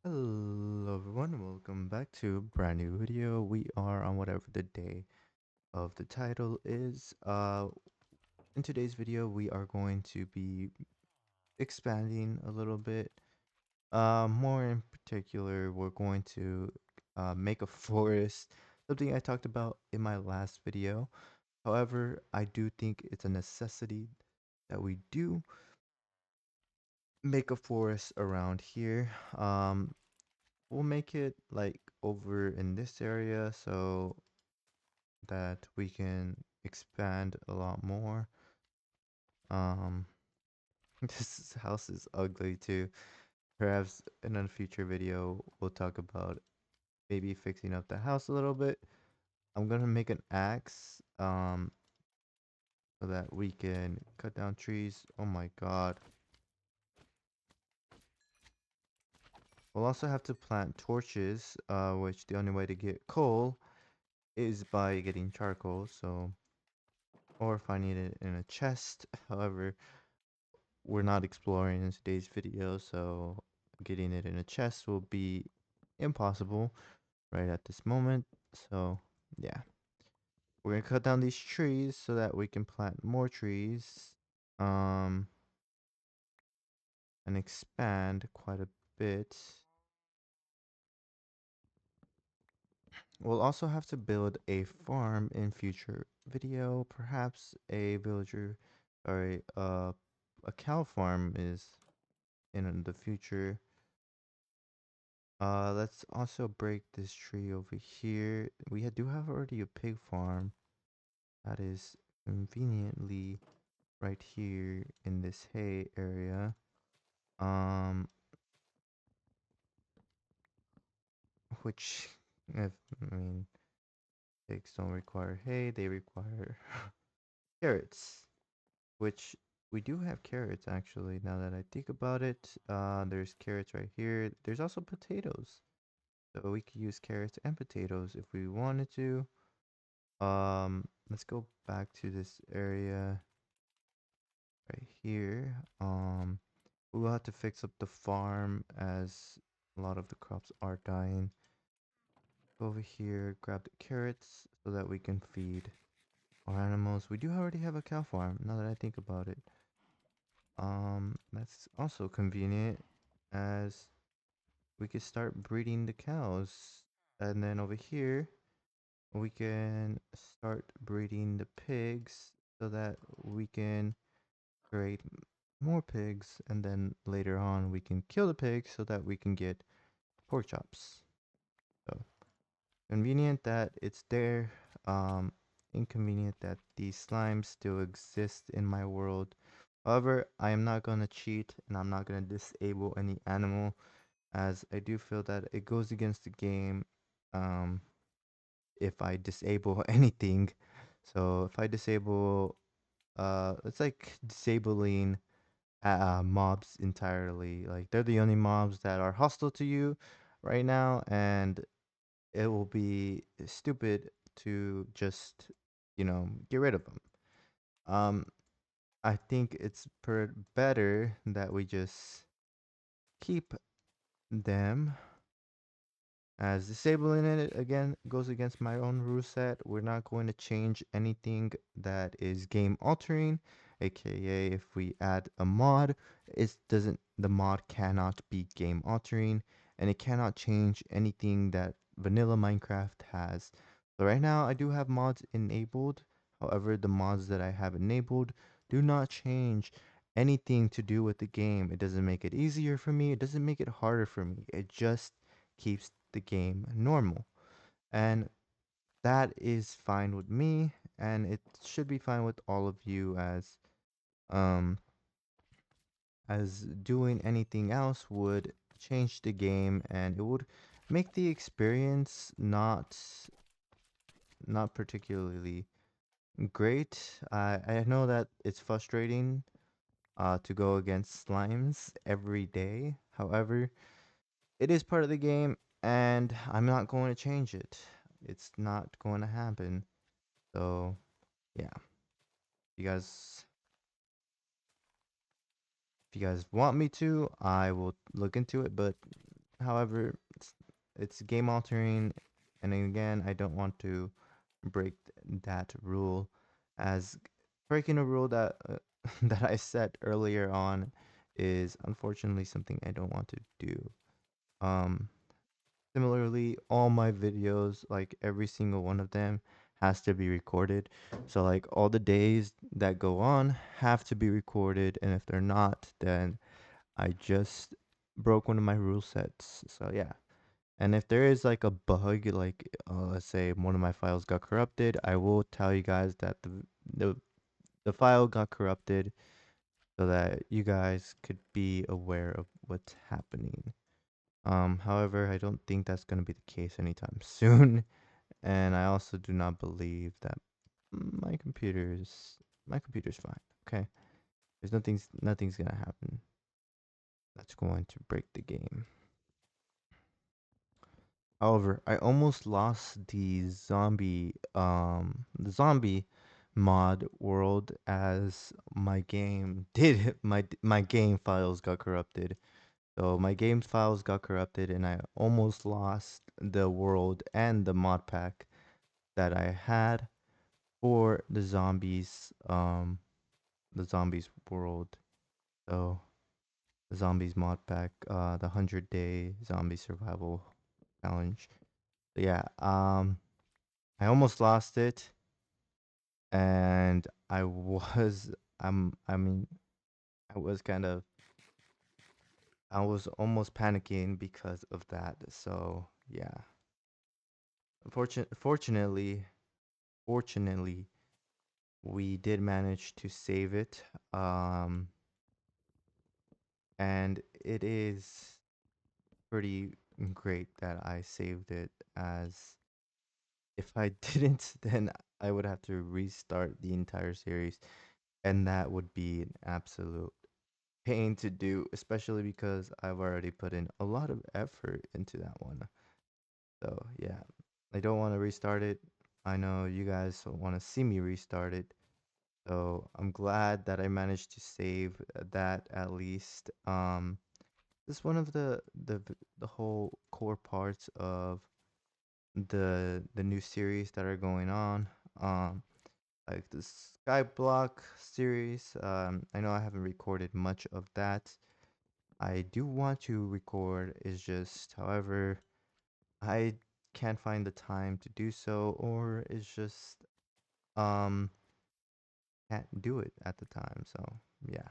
Hello everyone, welcome back to a brand new video. We are on whatever the day of the title is. In today's video we are going to be expanding a little bit. More in particular, we're going to make a forest, something I talked about in my last video. However, I do think it's a necessity that we do make a forest around here. We'll make it like over in this area so that we can expand a lot more. Um, this house is ugly too. Perhaps in a future video, we'll talk about maybe fixing up the house a little bit. I'm gonna make an axe, so that we can cut down trees. Oh my god. We'll also have to plant torches, which the only way to get coal is by getting charcoal, so, or finding it in a chest. However, we're not exploring in today's video, so getting it in a chest will be impossible right at this moment. So, yeah. We're gonna cut down these trees so that we can plant more trees, um, and expand quite a bit. We'll also have to build a farm in future video. Perhaps a villager, sorry, a cow farm is in the future. Let's also break this tree over here. We do have already a pig farm that is conveniently right here in this hay area. Um, which, if, I mean, pigs don't require hay, they require carrots, which we do have carrots actually, now that I think about it. There's carrots right here. There's also potatoes. So we could use carrots and potatoes if we wanted to. Let's go back to this area right here. We will have to fix up the farm as a lot of the crops are dying. Go over here, grab the carrots so that we can feed our animals. We do already have a cow farm, now that I think about it. That's also convenient as we could start breeding the cows. And then over here, we can start breeding the pigs so that we can create more pigs, and then later on we can kill the pigs so that we can get pork chops. So convenient that it's there. Um, Inconvenient that these slimes still exist in my world. However, I am not gonna cheat and I'm not gonna disable any animal, as I do feel that it goes against the game. Um, if I disable anything. So if I disable, it's like disabling mobs entirely. Like they're the only mobs that are hostile to you right now, and it will be stupid to just, get rid of them. Um, I think it's better that we just keep them, as disabling it again goes against my own rule set. We're not going to change anything that is game altering, aka if we add a mod, the mod cannot be game altering, and it cannot change anything that vanilla Minecraft has. So right now I do have mods enabled. However, the mods that I have enabled do not change anything to do with the game. It doesn't make it easier for me. It doesn't make it harder for me. It just keeps the game normal. And that is fine with me, and it should be fine with all of you, um doing anything else would change the game, and it would make the experience not particularly great. I know that it's frustrating to go against slimes every day. However, it is part of the game, and I'm not going to change it. It's not going to happen. So, yeah. If you guys if you guys want me to, I will look into it, but however, it's game altering, and again, I don't want to break that rule, as breaking a rule that that I set earlier on is unfortunately something I don't want to do. Um, Similarly, all my videos, like every single one of them, has to be recorded. So like all the days that go on have to be recorded, and if they're not, then I just broke one of my rule sets. So yeah. And if there is like a bug, like let's say one of my files got corrupted, I will tell you guys that the the file got corrupted so that you guys could be aware of what's happening. However, I don't think that's going to be the case anytime soon, and I also do not believe that my computer's fine. Okay, there's nothing's gonna happen that's going to break the game. However, I almost lost the zombie mod world, as my game did my game files got corrupted. So my game files got corrupted, and I almost lost the world and the mod pack that I had for the zombies world. So the zombies mod pack, the 100-day zombie survival challenge. So yeah, I almost lost it, and I mean, I was kind of, I was almost panicking because of that. So yeah, fortunately, we did manage to save it. Um, and it is pretty great that I saved it, as if I didn't, then I would have to restart the entire series, and that would be an absolute pain to do, especially because I've already put in a lot of effort into that one. So yeah, I don't want to restart it. I know you guys want to see me restart it. So I'm glad that I managed to save that at least. This is one of the whole core parts of the new series that are going on. Um, like the Skyblock series. I know I haven't recorded much of that. I do want to record. Is just, however, I can't find the time to do so, or it's just um can't do it at the time. So yeah.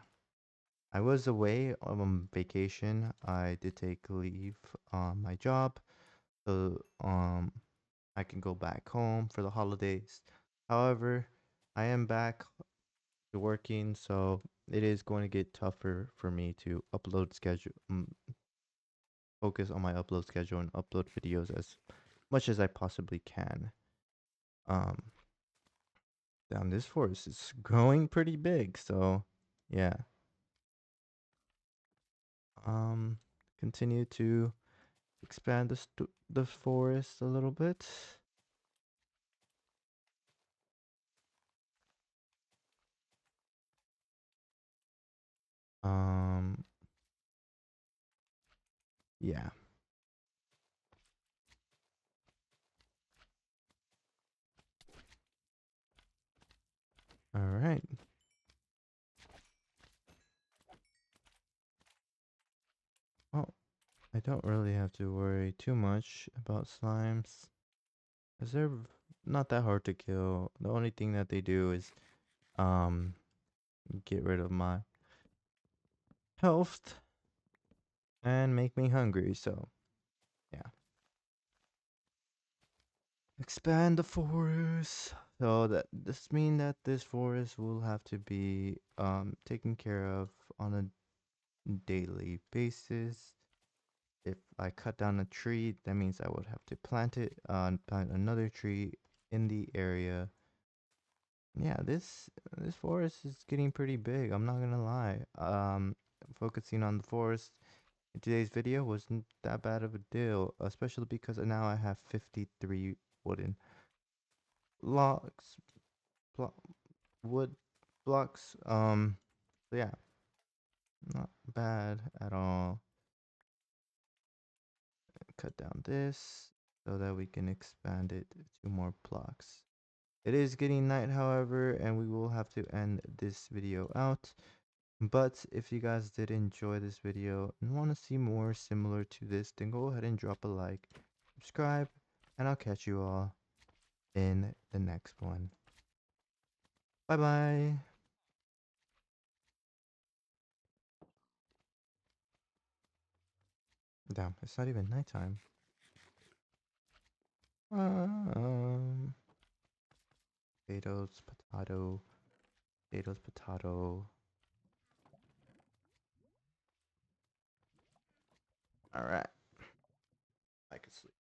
I was away on vacation. I did take leave on my job, so I can go back home for the holidays. However, I am back to working, so it is going to get tougher for me to focus on my upload schedule and upload videos as much as I possibly can. Um, Down this forest is growing pretty big, so yeah. Um, Continue to expand the forest a little bit. Um, yeah. All right. Well, I don't really have to worry too much about slimes, because they're not that hard to kill. The only thing that they do is um get rid of my health and make me hungry. So yeah. Expand the forest. So that this mean that this forest will have to be taken care of on a daily basis. If I cut down a tree, that means I would have to plant it, plant another tree in the area. Yeah, this forest is getting pretty big. I'm not gonna lie. Focusing on the forest in today's video wasn't that bad of a deal, especially because now I have 53 wooden logs, blo wood blocks. So yeah, not bad at all. cut down this so that we can expand it to more blocks. It is getting night, however, and we will have to end this video out. But if you guys did enjoy this video and want to see more similar to this, then go ahead and drop a like, subscribe, and I'll catch you all in the next one. Bye bye. Damn, it's not even nighttime. Potatoes, potato, potatoes, potato. All right, I can sleep.